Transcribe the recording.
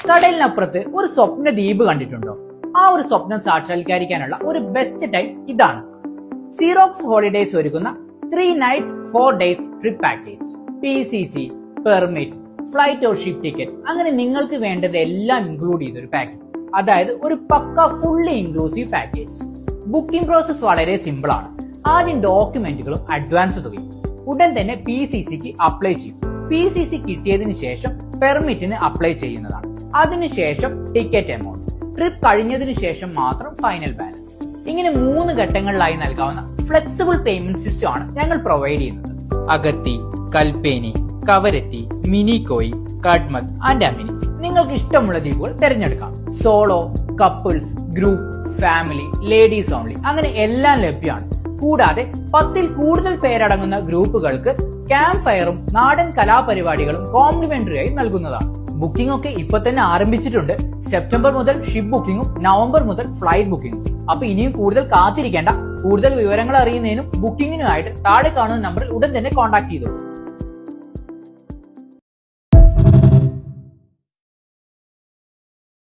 കടലിനപ്പുറത്ത് ഒരു സ്വപ്ന ദ്വീപ് കണ്ടിട്ടുണ്ടോ? ആ ഒരു സ്വപ്നം സാക്ഷാത്കരിക്കാനുള്ള ഒരു ബെസ്റ്റ് ടൈം ഇതാണ്. സീറോക്സ് ഹോളിഡേസ് ഒരുക്കുന്ന 3 nights 4 days trip package. PCC, permit, flight or ship ticket, അങ്ങനെ നിങ്ങൾക്ക് വേണ്ടത് എല്ലാം ഇൻക്ലൂഡ് ചെയ്തൊരു പാക്കേജ്. അതായത് ഒരു പക്ക fully inclusive package. Booking process വളരെ സിമ്പിൾ ആണ്. ആദ്യം ഡോക്യുമെന്റുകളും അഡ്വാൻസ് തുകയും. ഉടൻ തന്നെ PCCക്ക് അപ്ലൈ ചെയ്യും. PCC കിട്ടിയതിനു ശേഷം പെർമിറ്റിന് അപ്ലൈ ചെയ്യുന്നതാണ്. അതിനുശേഷം ടിക്കറ്റ് എമൗണ്ട്, ട്രിപ്പ് കഴിഞ്ഞതിനു ശേഷം മാത്രം ഫൈനൽ ബാലൻസ്. ഇങ്ങനെ 3 ഘട്ടങ്ങളിലായി നൽകാവുന്ന ഫ്ലെക്സിബിൾ പേയ്മെന്റ് സിസ്റ്റം ആണ് ഞങ്ങൾ പ്രൊവൈഡ് ചെയ്യുന്നത്. അഗത്തി, കൽപ്പേനി, കവരത്തി, മിനിക്കോയി, കഡ്മത്ത് ആൻഡ് അമിനി. നിങ്ങൾക്ക് ഇഷ്ടമുള്ള ദ്വീപുകൾ തിരഞ്ഞെടുക്കാം. Solo, couples, group, family, ladies only, അങ്ങനെ എല്ലാം ലഭ്യമാണ്. കൂടാതെ 10ൽ കൂടുതൽ പേരടങ്ങുന്ന ഗ്രൂപ്പുകൾക്ക് ക്യാമ്പ് ഫയറും നാടൻ കലാപരിപാടികളും കോംപ്ലിമെന്ററി ആയി നൽകുന്നതാണ്. ബുക്കിംഗ് ഒക്കെ ഇപ്പൊ തന്നെ ആരംഭിച്ചിട്ടുണ്ട്. സെപ്റ്റംബർ മുതൽ ഷിപ്പ് ബുക്കിംഗും നവംബർ മുതൽ ഫ്ലൈറ്റ് ബുക്കിംഗും. അപ്പൊ ഇനിയും കൂടുതൽ കാത്തിരിക്കേണ്ട. കൂടുതൽ വിവരങ്ങൾ അറിയുന്നതിനും ബുക്കിംഗിനുമായിട്ട് താഴെ കാണുന്ന നമ്പറിൽ ഉടൻ തന്നെ കോൺടാക്ട് ചെയ്തോളൂ.